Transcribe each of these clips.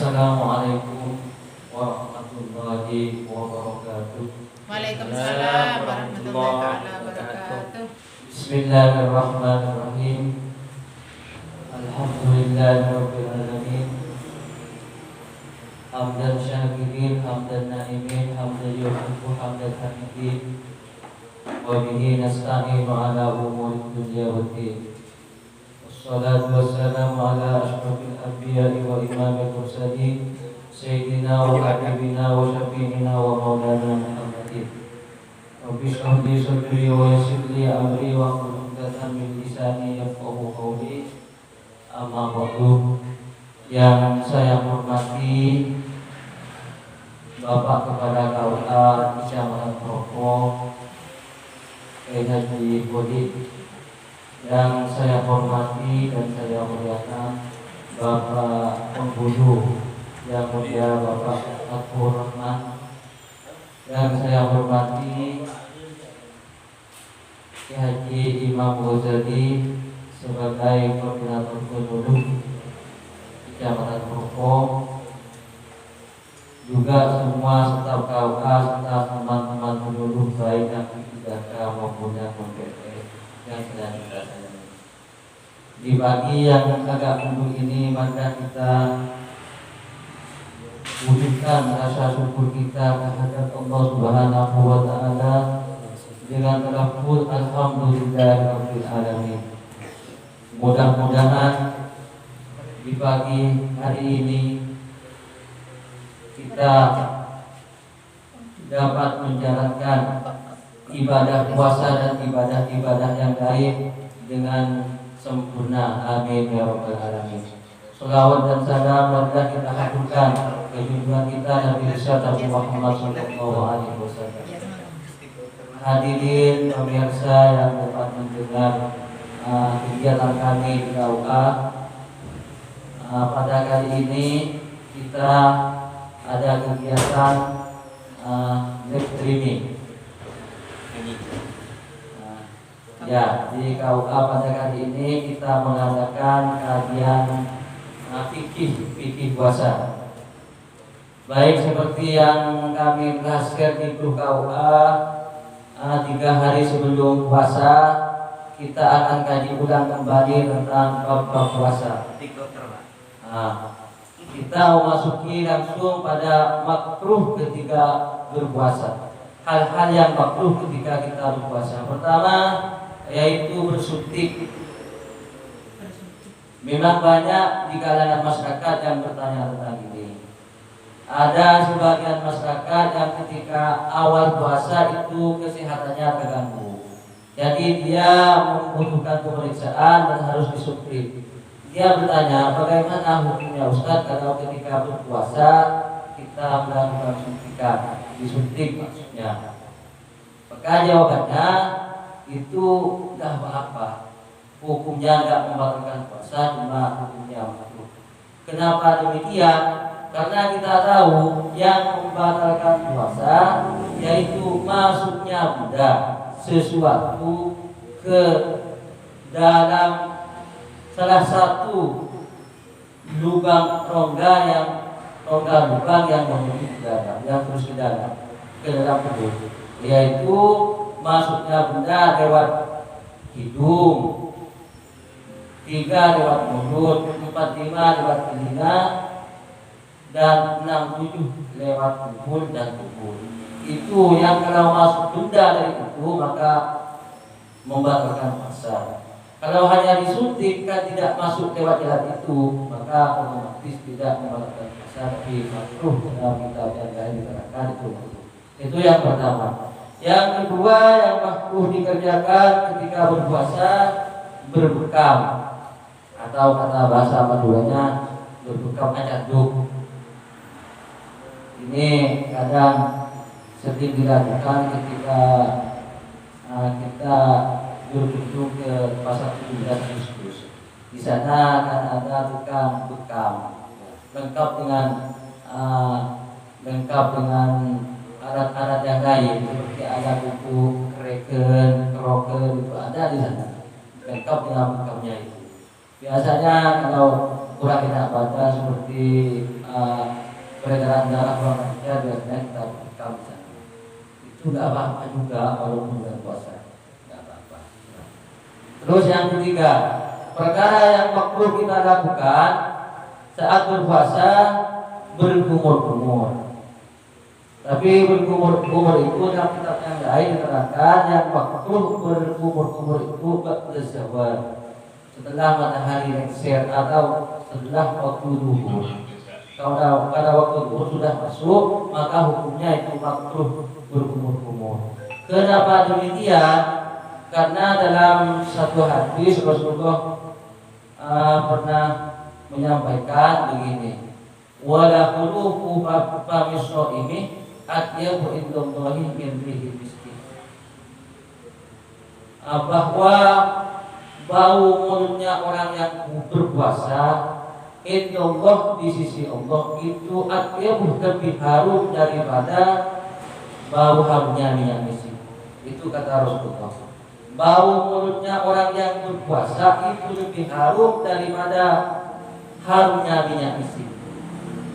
Assalamualaikum warahmatullahi wabarakatuh. Waalaikumsalam warahmatullahi wabarakatuh. Bismillahirrahmanirrahim. Alhamdulillahirabbil alamin. Hamdan syakirin, hamdan naimin, hamdan yuhibbu, hamdan hamidin. Wa bihi nasta'inu ala umuri dunya waddin. Wassalatu wassalamu ala asyrafil anbiya'i wa imamil mursalin Sayyidina wa habibina wa syafi'ina wa maulana Muhammadin. Rabbi shrah li sadri wa yassir li amri wa hlul 'uqdatam min lisani yafqahu qawli. Amma ba'du. Yang saya hormati Bapak Kepala KUA Kecamatan Propo Haji Bodi, yang saya hormati dan saya muliakan Bapak Penghulu yang mulia Bapak Abdul Rahman, yang saya hormati Haji Imam Ghazali sebagai koordinator penduduk Kecamatan Propo, juga semua staf KUA serta teman-teman penduduk baik yang tidak maupun yang non-PT yang sedang kita sayangi. Di pagi yang agak mendung ini, maka kita wujudkan rasa syukur kita kehadirat Allah Subhanahu wa taala dengan talafuz alhamdulillahirabbil alamin. Mudah-mudahan di pagi hari ini kita dapat menjalankan ibadah puasa dan ibadah-ibadah yang lain dengan sempurna. Amin ya rabbal alamin. Shalawat dan salam marilah kita haturkan ke junjungan kita Nabi Nabi Muhammad sallallahu alaihi wasallam. Hadirin pemirsa yang dapat mendengar kegiatan kami di KUA, pada kali ini kita ada kegiatan live streaming. Ya, di KUA pada kali ini kita mengadakan kajian fikih puasa. Baik seperti yang kami jelaskan di grup KUA, 3 hari sebelum puasa kita akan kaji ulang kembali tentang bab puasa. Kita memasuki langsung pada makruh ketika berpuasa. Hal-hal yang makruh ketika kita berpuasa. Pertama, yaitu bersuntik. Memang banyak di kalangan masyarakat yang bertanya tentang ini. Ada sebagian masyarakat yang ketika awal puasa itu kesehatannya terganggu. Jadi dia membutuhkan pemeriksaan dan harus disuntik. Dia bertanya, bagaimana hukumnya Ustaz kalau ketika berpuasa kita melakukan suntikan, disuntik maksudnya? Maka jawabannya itu tidak apa-apa. Hukumnya tidak membatalkan puasa, cuma hukumnya makruh. Kenapa demikian? Karena kita tahu yang membatalkan puasa yaitu masuknya benda sesuatu ke dalam salah satu lubang rongga lubang yang menuju ke dalam, yang terus ke dalam tubuh, yaitu masuknya benda lewat hidung, 3 lewat mulut, 4, 5 lewat telinga, dan 6, 7 lewat kubur dan kubur. Itu yang kalau masuk benda dari itu maka membatalkan puasa. Kalau hanya disuntik kan tidak masuk lewat jalan itu, maka otomatis tidak membatalkan puasa, tapi makruh dalam kitab yang lain diterangkan itu makruh. Itu yang pertama. Yang kedua yang makruh dikerjakan ketika berpuasa, berbekam, atau kata bahasa Maduranya berbekam acaduk. Ini kadang sering dilakukan ketika kita berkunjung ke pasar 17 Agustus. Di sana akan ada tukang bekam, lengkap dengan alat-alat yang lain seperti alat pupuk, kereken, keroken, itu ada di sana. Lengkap dengan bekamnya itu. Biasanya kalau kurang enak badan seperti peredaran darah kurang lancar, biasanya kita bekam di sana. Itu nggak apa-apa juga walaupun bulan puasa, nggak apa-apa. Terus yang ketiga, perkara yang makruh kita lakukan saat berpuasa berkumur-kumur. Tapi berkumur-kumur itu dalam kitab yang lain diterangkan yang makruh berkumur-kumur itu ba'da zawal, setelah matahari lengser atau setelah waktu duhur. Kalau pada waktu duhur sudah masuk, maka hukumnya itu makruh berkumur-kumur. Kenapa demikian? Karena dalam satu hadis Rasulullah pernah menyampaikan begini, wala khulufu famisho ini atyabu indallahi min rihil miski, bahwa bau mulutnya orang yang berpuasa indallah di sisi Allah itu atyabu lebih harum daripada bau harumnya minyak misik. Itu kata Rasulullah. Bau mulutnya orang yang berpuasa itu lebih harum daripada harumnya minyak misik.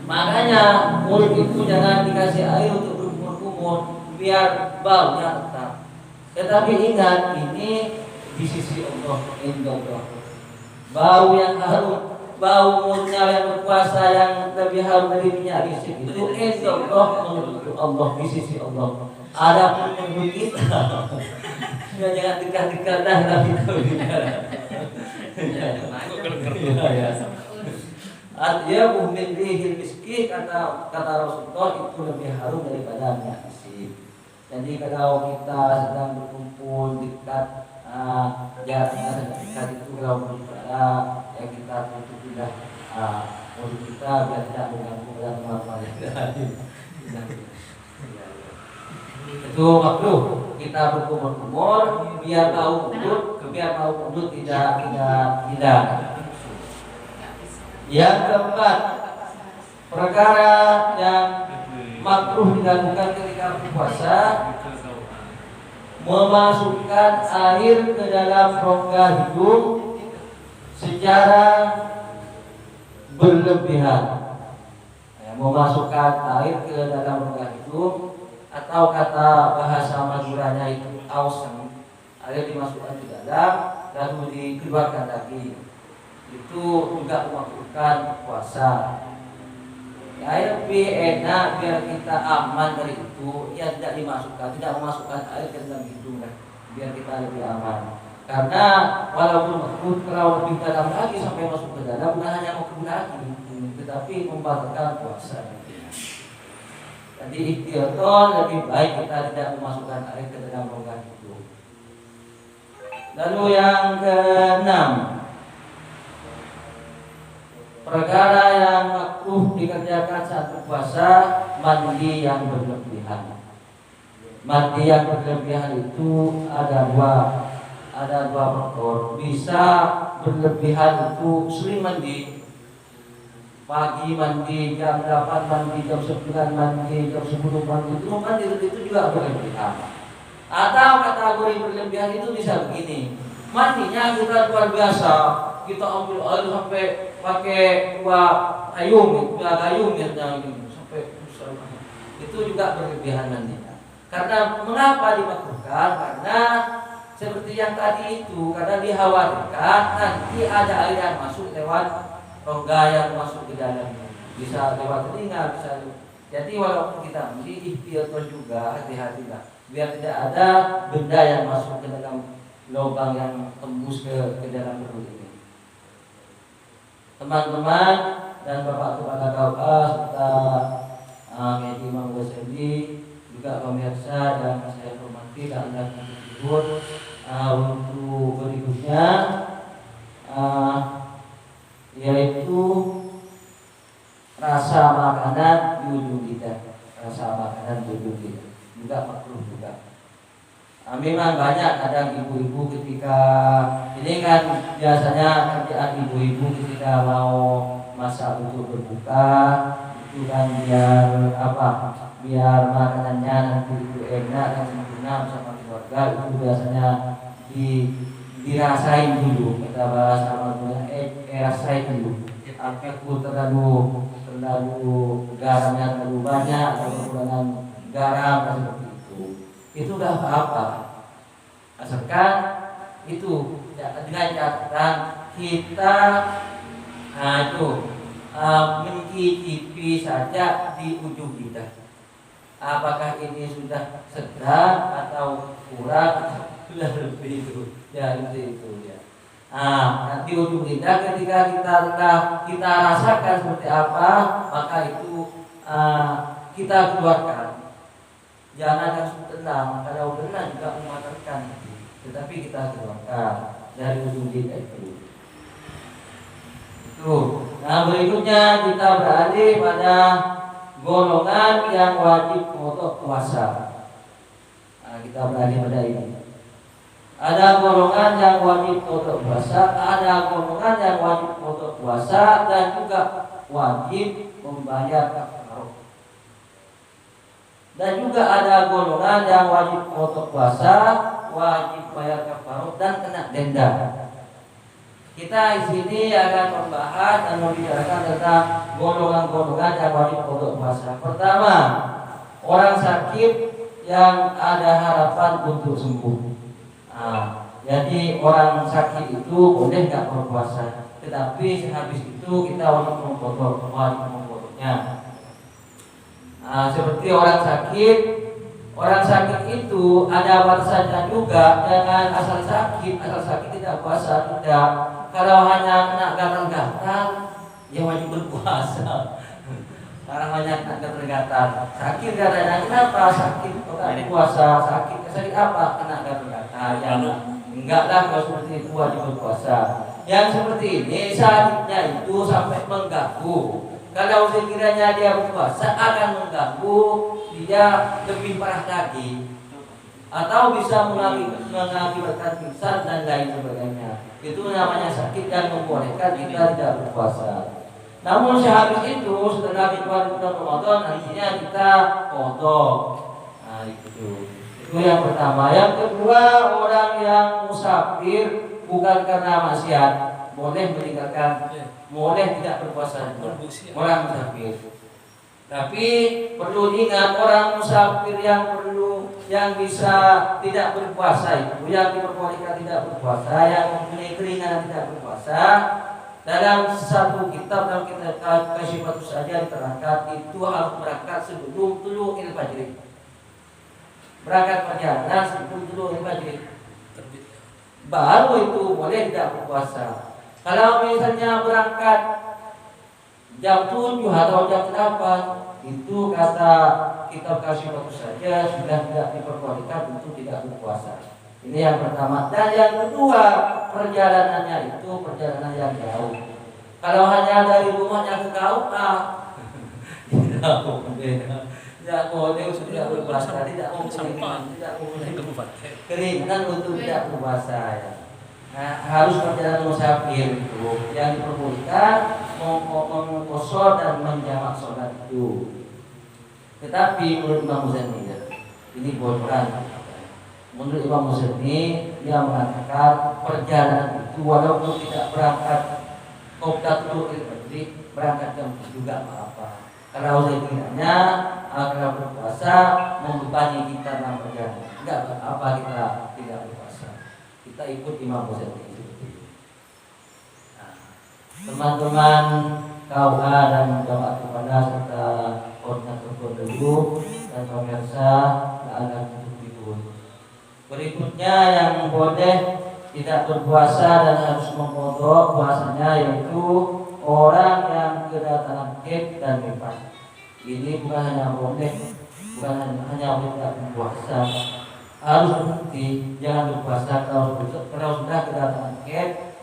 Makanya mulut itu jangan dikasih air untuk berkumur-kumur biar baunya tetap. Tetapi ingat, ini di sisi Allah, indallah. Bau yang harum, bau mulutnya yang berpuasa yang lebih harum dari minyak misik itu indallah, menurut Allah, di sisi Allah. Ada pun menurut kita, jangan dekat-dekat dah tapi tahu bicara. Atyabu min rihil miski, kata Rasulullah, itu lebih harum daripada minyak misik. Jadi kalau kita sedang berkumpul dekat jaraknya dekat itu, kalau berbicara ya kita tutup sudah mulut kita biar tidak mengganggu dan teman-teman yang lain. Itu makruh kita berkumur-kumur biar bau mulut tidak. Yang keempat, perkara yang makruh dilakukan ketika berpuasa, memasukkan air ke dalam rongga hidung secara berlebihan. Memasukkan air ke dalam rongga hidung, atau kata bahasa Maduranya itu ausang, air dimasukkan ke dalam lalu dikeluarkan lagi. Itu juga memakruhkan puasa. Ya, lebih enak biar kita aman dari itu, ya tidak memasukkan air ke dalam hidung kan, biar kita lebih aman. Karena walaupun makruh, kalau lebih dalam lagi sampai masuk ke dalam, bukan hanya makruh lagi, tetapi membatalkan puasa. Jadi ikhtiyaton lebih baik kita tidak memasukkan air ke dalam rongga hidung. Lalu yang keenam, perkara yang makruh dikerjakan saat berpuasa, mandi yang berlebihan. Mandi yang berlebihan itu ada dua faktor. Bisa berlebihan itu sering mandi, pagi mandi, jam 8 mandi, jam 9 mandi, jam 10 mandi, itu juga berlebihan. Atau kategori berlebihan itu bisa begini, mandinya kita luar biasa, kita ambil air sampai pakai gayung sampai besar. Itu juga berlebihan mandinya. Karena mengapa dimakruhkan? Karena seperti yang tadi itu, karena dikhawatirkan nanti ada air yang masuk lewat rongga yang masuk ke dalamnya, bisa lewat telinga, bisa. Jadi walaupun kita mandi, ikhtiyaton juga, hati-hatilah biar tidak ada benda yang masuk ke dalam lubang yang tembus ke dalam perut ini. Teman-teman dan Bapak Kepala KUA serta Kiai Imam Ghazali, juga pemirsa yang saya hormati dan anda tersebut, untuk berikutnya yaitu rasa makanan di ujung lidah, juga makruh juga. Memang banyak kadang ibu-ibu ketika ini kan biasanya kerjaan ibu-ibu ketika mau masak untuk berbuka itu kan biar makanannya nanti itu enak dan sempurna bersama keluarga, itu biasanya dirasain dulu, kita bahas sama rasain dulu alkohol terlalu garamnya terlalu banyak atau kekurangan garam dan seperti itu udah apa asalkan itu dengan catatan kita mencicipi saja di ujung lidah apakah ini sudah sedang atau kurang atau sudah lebih itu ya itu ya. Nanti ujung lidah ketika kita rasakan seperti apa maka itu kita keluarkan. Jangan langsung tenang, kalau tenang juga mematikan tetapi kita keluarkan dari ujung lidah itu. Nah berikutnya kita beralih pada golongan yang wajib untuk puasa. Kita beralih pada ini. Ada golongan yang wajib untuk puasa, ada golongan yang wajib untuk puasa dan juga wajib membayar kafarah. Dan juga ada golongan yang wajib untuk puasa, wajib bayar kafarah dan kena denda. Kita di sini akan membahas dan membicarakan tentang golongan-golongan yang wajib untuk puasa. Pertama, orang sakit yang ada harapan untuk sembuh. Jadi orang sakit itu boleh nggak berpuasa, tetapi sehabis itu kita wajib memotongnya. Seperti orang sakit itu ada batasannya juga, jangan asal sakit tidak puasa tidak. Kalau hanya kena gatal-gatal, ya wajib berpuasa. Karena banyak kena gatal-gatal. Sakit katanya, kenapa sakit? Kok puasa? Sakit apa? Kena gatal-gatal. Ya enggaklah kalau seperti itu wajib berpuasa. Yang seperti ini sakitnya itu sampai mengganggu. Kalau sekiranya dia berpuasa akan mengganggu, dia lebih parah lagi. Atau bisa mengakibatkan pingsan dan lain sebagainya. Itu namanya sakit dan membolehkan kita tidak berpuasa. Namun sehabis itu setelah keluar bulan Ramadan nantinya kita qadha. Itu yang pertama. Yang kedua, orang yang musafir bukan karena maksiat boleh meninggalkan, boleh tidak berpuasa. Orang musafir. Tapi perlu diingat orang musafir yang bisa tidak berpuasa itu, yang diperbolehkan tidak berpuasa, yang mempunyai keringanan tidak berpuasa, dalam satu kitab dalam kitab Kasyifatus saja diterangkan itu harus berangkat sebelum tulu'il fajr. Berangkat perjalanan sebelum tulu'il fajr. Baru itu boleh tidak berpuasa. Kalau misalnya berangkat jam 7 atau jam 8, itu kata kitab Kasyifatus saja sudah tidak diperbolehkan untuk tidak berpuasa. Ini yang pertama. Dan yang kedua, perjalanannya itu perjalanan yang jauh. Kalau hanya dari rumahnya ke KUA, tidak boleh sudah berpuasa, tidak boleh keringan untuk tidak berpuasa. Ya. Nah, harus perjalanan musafir itu yang diperbolehkan mengqasar dan menjamak sholat itu. Tetapi menurut Imam Muzani ini bocoran. Menurut Imam Muzani dia mengatakan perjalanan itu walaupun tidak berangkat qobdatul fajr, berangkat jam juga apa. Kalau sekiranya kalau berpuasa membebani kita dalam perjalanan, enggak apa kita tidak berpuasa. Kita ikut Imam Muzani. Teman-teman KUA dan jamaah kepada serta koordinator dulu dan pemirsa anak itu. Berikutnya yang boleh tidak berpuasa dan harus mengqadha puasanya yaitu orang yang kedatangan haid dan nifas. Ini bukan hanya boleh tidak berpuasa, harus berhenti, jangan berpuasa kalau sudah kedatangan haid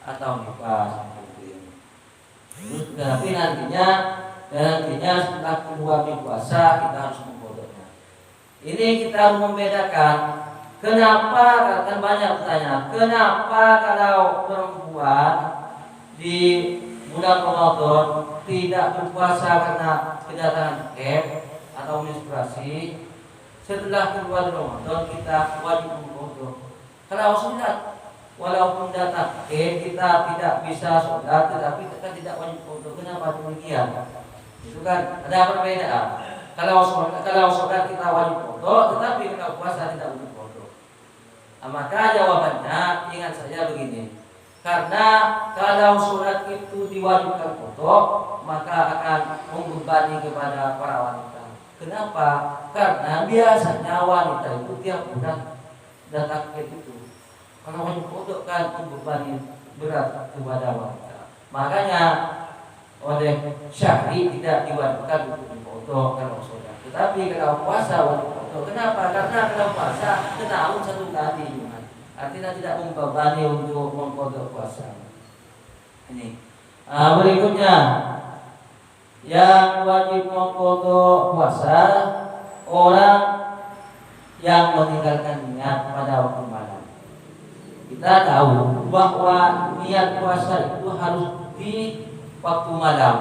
atau nifas. Terus tapi nantinya setelah keluar di puasa kita harus mengqadhanya. Ini kita harus membedakan. Kenapa? Kan banyak pertanyaan. Kenapa kalau perempuan di bulan Ramadan tidak berpuasa karena kedatangan haid atau menstruasi? Setelah keluar Ramadan kita wajib mengqadha. Kalau sunat walaupun datang kita tidak bisa sholat, tetapi kita tidak wajib foto. Kenapa demikian? Itu kan ada perbedaan. Kalau sholat kita wajib foto, tetapi kalau puasa tidak wajib foto. Nah, maka jawabannya ingat saja begini. Karena kalau sholat itu diwajibkan foto, maka akan membebani kepada para wanita. Kenapa? Karena biasanya wanita itu tiap bulan datang ke itu. Kalau wajib foto kan membebani berat kepada wanita. Makanya oleh syari tidak diwajibkan untuk foto kalau sholat. Tetapi kalau puasa wajib foto. Kenapa? Karena kalau puasa setahun satu kali. Artinya tidak membebani untuk memfoto puasa. Ini. Berikutnya yang wajib memfoto puasa orang yang meninggalkan niat pada waktu malam. Kita tahu bahwa niat puasa itu harus di waktu malam.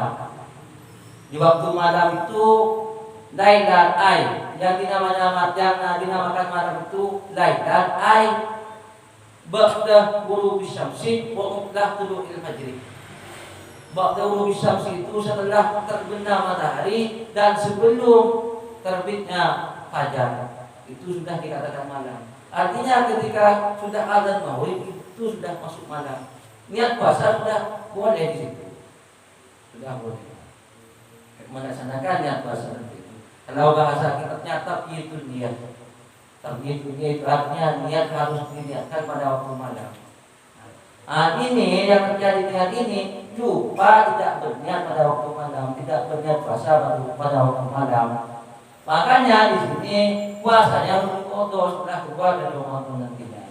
Di waktu malam itu lailan ai yang dinamakan malam itu lailan ai ba'da ghurubi syamsi wa qabla tulu'il fajri. Ba'da ghurubi syamsi itu setelah terbenam matahari dan sebelum terbitnya fajar. Itu sudah dikatakan malam. Artinya ketika sudah azan maghrib itu sudah masuk malam. Niat puasa sudah boleh di situ. Sudah boleh melaksanakan niat puasa itu. Kalau bahasa kitabnya tabyidun niat. Tabyidun niat itu artinya niat harus diniatkan pada waktu malam. Nah, ini yang terjadi dengan ini lupa tidak berniat pada waktu malam, tidak berniat puasa pada waktu malam. Makanya di sini puasanya harus difoto setelah keluar dari Ramadan nantinya.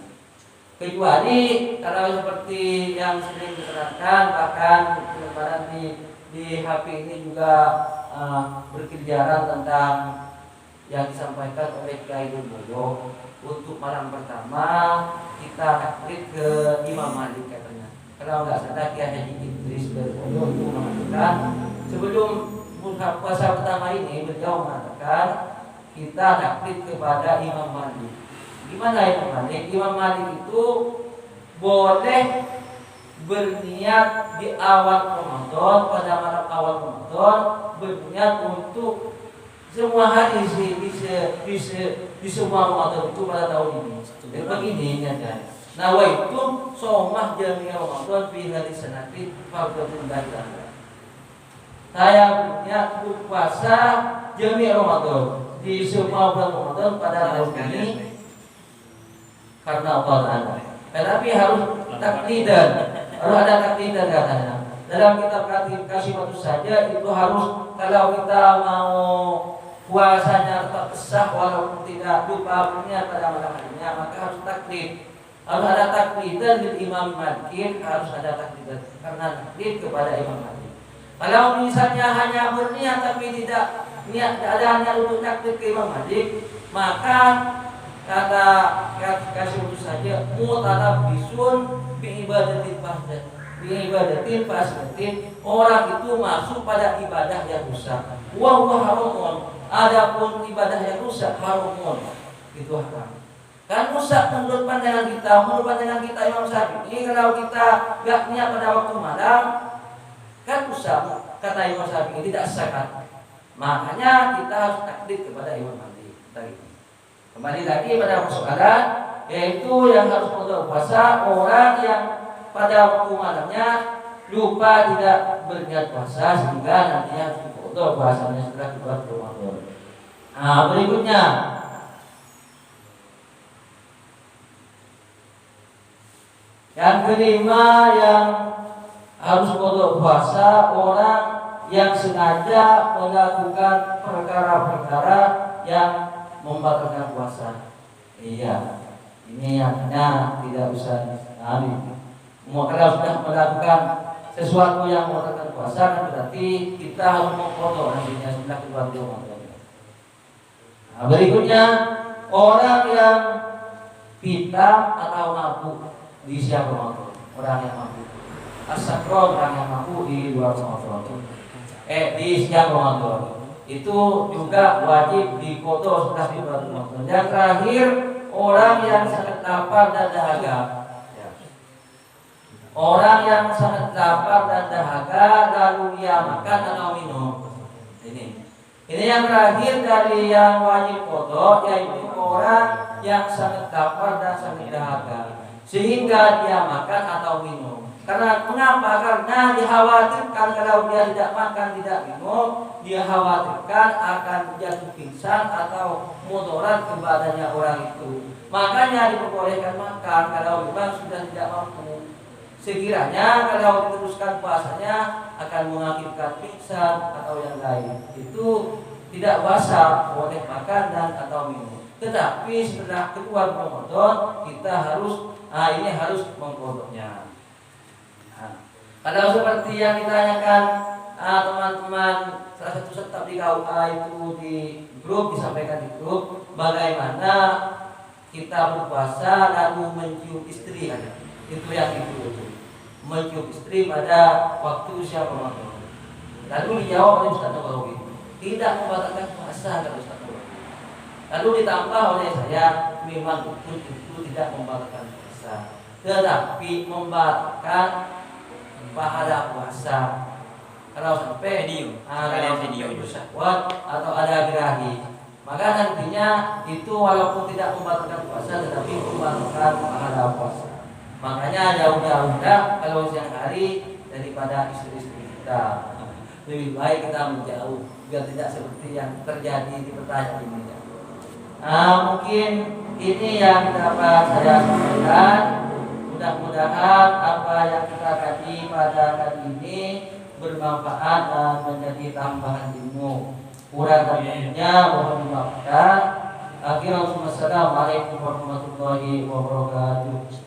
Kecuali kalau seperti yang sering diterangkan, bahkan penyebaran di HP ini juga berkeliaran tentang yang disampaikan oleh Kiai Dodo. Untuk malam pertama kita taklid ke Imam Malik katanya. Kalau nggak salah Kiai Haji Idris Berkodo itu mengatakan sebelum puasa pertama ini beliau mengatakan kita taklid kepada Imam Malik. Gimana Imam Malik? Imam Malik itu boleh berniat di awal Ramadan, pada malam awal Ramadan berniat untuk semua hari di semua Ramadan itu pada tahun ini. Dan begini niatnya. Nawaitu shaumah jami' Ramadan fi hari sanati fardhatun baita. Saya berniat berpuasa jami' Ramadan di semua bulan Ramadan pada tahun ini karena Allah Ta'ala. Tetapi harus taklidan, harus ada taklidan katanya. Dalam kitab klasifikasi waktu saja itu harus kalau kita mau puasanya tetap sah walaupun tidak lupa berniat pada malam harinya, maka harus taklid. Harus ada taklidan di Imam Malik, harus ada taklidan karena taklid kepada Imam Malik. Kalau misalnya hanya berniat tapi tidak niat, tidak ada niat untuk taklid ke Imam Malik, maka kata kasih itu saja mutalab bisun bi ibadatin fahdat. Bi ibadatin fahdatin, orang itu masuk pada ibadah yang rusak. Wa huwa haramun. Adapun ibadah yang rusak haramun. Itu haram. Kan rusak menurut pandangan kita Imam Syafi'i. Kalau kita gak niat pada waktu malam kan rusak, kata Imam Syafi'i tidak sah. Makanya kita harus taklid kepada Imam Malik. Kembali lagi pada persoalan, yaitu yang harus berpuasa orang yang pada waktu malamnya lupa tidak berniat puasa sehingga nantinya harus difoto puasanya setelah keluar Ramadan. Nah, berikutnya yang kelima yang harus foto puasa orang yang sengaja melakukan perkara-perkara yang membatalkan puasa. Iya, ini artinya tidak usah disesali. Kalau sudah melakukan sesuatu yang membatalkan puasa, kan berarti kita harus memfoto nantinya setelah keluar Ramadan. Nah, berikutnya orang yang pitam atau mabuk di siang Ramadan, orang yang mabuk. As-sakron, orang yang mabuk di luar Ramadan. Di siang Ramadan. Itu juga wajib difoto setelah dibuat Ramadan. Yang terakhir orang yang sangat lapar dan dahaga. Orang yang sangat lapar dan dahaga lalu dia makan atau minum. Ini yang terakhir dari yang wajib qada, yaitu orang yang sangat lapar dan sangat dahaga sehingga dia makan atau minum. Karena mengapa? Karena dikhawatirkan kalau dia tidak makan, tidak minum, dia khawatirkan akan jatuh pingsan atau mudarat ke badannya orang itu. Makanya diperbolehkan makan kalau memang sudah tidak mampu. Sekiranya kalau diteruskan puasanya akan mengakibatkan pingsan atau yang lain, itu tidak puasa, boleh makan dan atau minum. Tetapi setelah keluar Ramadan kita harus mengkodoknya. Kalau seperti yang ditanyakan teman-teman salah satu setap di KUA itu di grup, disampaikan di grup, bagaimana kita berpuasa lalu mencium istri ada. Itu yang itu. Mencium istri pada waktu usia Ramadan. Lalu dijawab oleh Ustaz Nawawi, tidak membatalkan puasa kata Ustaz Nawawi. Lalu ditambah oleh saya, memang itu tidak membatalkan puasa, tetapi membatalkan pahala puasa. Kalau sampai video syahwat atau ada birahi, maka nantinya itu walaupun tidak membatalkan puasa tetapi membatalkan pahala puasa. Makanya jauh-jauhlah kalau siang hari daripada istri-istri kita. Lebih baik kita menjauh biar tidak seperti yang terjadi di pertanyaan ini. Mungkin ini yang dapat saya sampaikan. Mudah-mudahan apa yang kita kaji pada kali ini bermanfaat dan menjadi tambahan ilmu. Kurang lebihnya mohon dimaafkan. Assalamualaikum warahmatullahi wabarakatuh.